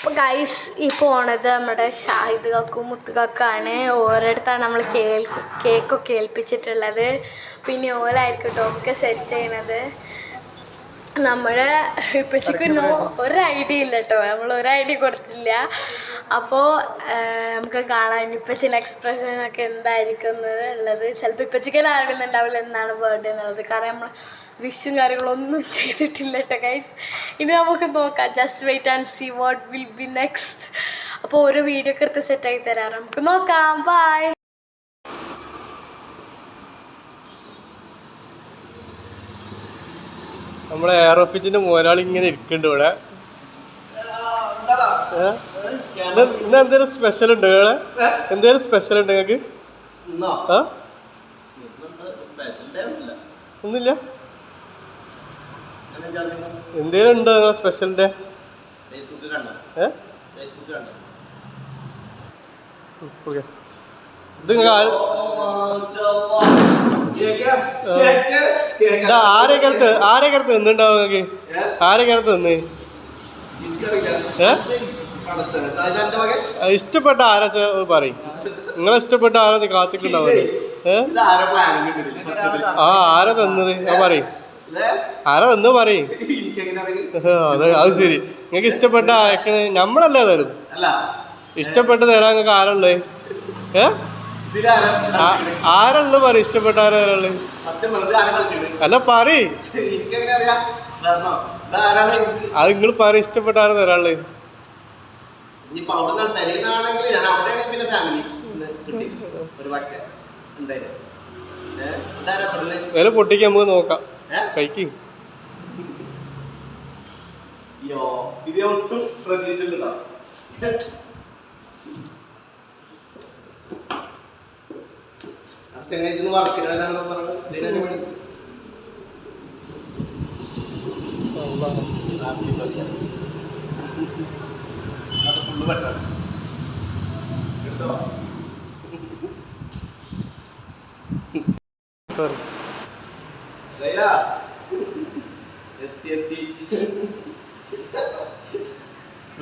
അപ്പോൾ ഗൈസ് ഈ പോണത് നമ്മുടെ ഷാഹിദ് കാക്കും മുത്തുകാക്കാണ്. ഓരോരുത്താണ് നമ്മൾ കേക്കൊക്കെ ഏൽപ്പിച്ചിട്ടുള്ളത്. പിന്നെ ഓലായിരിക്കും കേട്ടോ ഒക്കെ സെറ്റ് ചെയ്യണത്. നമ്മുടെ ഇപ്പച്ചിക്ക് ഒരു ഐഡിയ ഇല്ല കേട്ടോ, നമ്മൾ ഒരു ഐഡിയ കൊടുത്തില്ല. അപ്പോൾ നമുക്ക് കാണാൻ ഇപ്പച്ചിൻ്റെ എക്സ്പ്രഷനൊക്കെ എന്തായിരിക്കും ഉള്ളത്. ചിലപ്പോൾ ഇപ്പച്ചിക്കെല്ലാം അറിയുന്നുണ്ടാവില്ല എന്നാണ് ബർത്ത്ഡേ എന്നുള്ളത്. കാരണം നമ്മൾ വിഷും കാര്യങ്ങളൊന്നും ചെയ്തിട്ടില്ല കേട്ടോ ഗൈസ്. ഇനി നമുക്ക് നോക്കാം. Just wait and see what will be next. അപ്പോൾ ഓരോ വീഡിയോ ഒക്കെ എടുത്ത് സെറ്റാക്കി തരാറ്. നമുക്ക് നോക്കാം. ബൈ. നമ്മളെ എയറോഫിറ്റിന്റെ മുതലാളി ഇങ്ങനെ ഇരിക്കുന്നുണ്ട് ഇവിടെ. ഇന്ന് എന്തേലും സ്പെഷ്യൽ ഉണ്ട് ഇവിടെ? എന്തേലും സ്പെഷ്യൽ ഉണ്ട് നിങ്ങൾക്ക്? ഒന്നുമില്ല. എന്തേലും ഉണ്ടോ നിങ്ങളെ സ്പെഷ്യലിന്റെ? ഇത് ആരെക്കടുത്ത് നിന്നുണ്ടാവും നിങ്ങൾക്ക്? ആരെക്കടുത്ത് നിന്ന് ഇഷ്ടപ്പെട്ട ആരാ പറയും. നിങ്ങളെ ഇഷ്ടപ്പെട്ട ആരാ നീ കാത്തിട്ടുണ്ടാവും? ആരാ തന്നത് പറയും. ആരാ തന്നു പറയും. അത് ശരി. നിങ്ങൾക്ക് ഇഷ്ടപ്പെട്ട അയക്കണ നമ്മളല്ലേ തരും. ഇഷ്ടപ്പെട്ട് തരാൻ നിങ്ങൾക്ക് ആരുള്ളത്? ആരുള്ളത് പറയും. ഇഷ്ടപ്പെട്ട ആരാ തരാനുള്ളത്? അല്ല പറയും. അത് നിങ്ങൾ പറയും. ഇഷ്ടപ്പെട്ട ആരാ തരാനുള്ളത്? വില പൊട്ടിക്ക് നമുക്ക് നോക്കാം. കഴിക്ക്. ചെങ്ങാഴ്ച വർക്കിനാണെന്ന് പറഞ്ഞു. അത് ഫുള്ള് പറ്റാം. എടുത്തോ.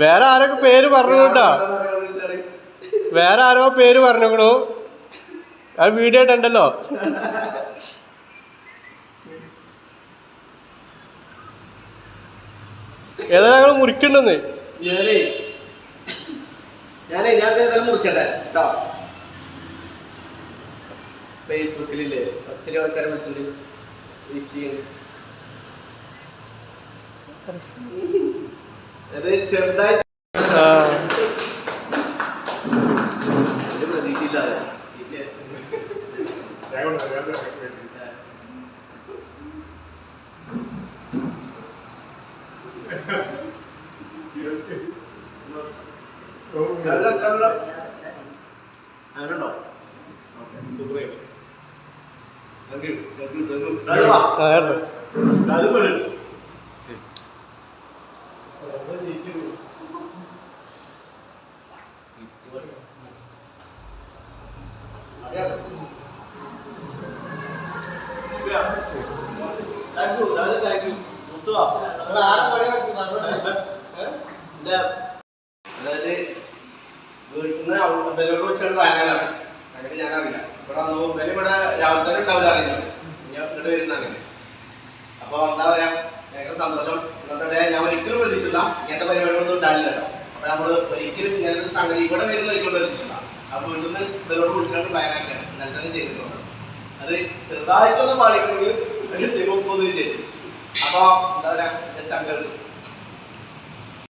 വേറെ ആരൊക്കെ പേര് പറഞ്ഞോട്ടാ? വേറെ ആരോ പേര് പറഞ്ഞോ? അത് വീഡിയോ ഇട്ടുണ്ടല്ലോ. ഏതാ ഞങ്ങൾ മുറിക്കണ്ടെന്ന്? ഞാൻ മുറിച്ചട്ടെ കേട്ടോ. ഫേസ്ബുക്കിലില്ലേ ഒത്തിരി ആൾക്കാരെ വിളിച്ചിട്ടുണ്ട്. അത് ചെറുതായി പ്രതീക്ഷയില്ലാതെ അങ്ങനെയുണ്ടോ? സൂപ്പർ. അതായത് വീട്ടിൽ നിന്ന് ബലോട് വെച്ചാണ് വയനാടാണ്. അങ്ങനെ ഞാനറിയില്ല. ഇവിടെ വന്നു ബലി ഇവിടെ രാവിലെ തന്നെ ഉണ്ടാവില്ല. അറിയുന്നുണ്ട് ഇങ്ങോട്ട് വരുന്ന അങ്ങനെ. അപ്പൊ എന്താ പറയാ, ഭയങ്കര സന്തോഷം. ഇന്നത്തെ ഞാൻ ഒരിക്കലും പ്രതീക്ഷിച്ചില്ല ഇങ്ങനത്തെ പരിപാടികളൊന്നും ഉണ്ടാവില്ല കേട്ടോ. അപ്പൊ നമ്മള് ഒരിക്കലും ഇങ്ങനത്തെ സംഗതി ഇവിടെ വരുന്ന ഒരിക്കലും പ്രതീക്ഷിച്ചില്ല. അപ്പൊ വീട്ടിൽ നിന്ന് ബലോട് വിളിച്ചാണ് വയനാക്കാണ് ഇന്നലെ തന്നെ ചെയ്തിട്ടുണ്ട്. അത് ചെറുതായിട്ടൊന്ന് പാളിക്കണമെങ്കിൽ ഒന്ന് വിജയിച്ചു. അപ്പൊ എന്താ പറയാ, ചങ്കൽ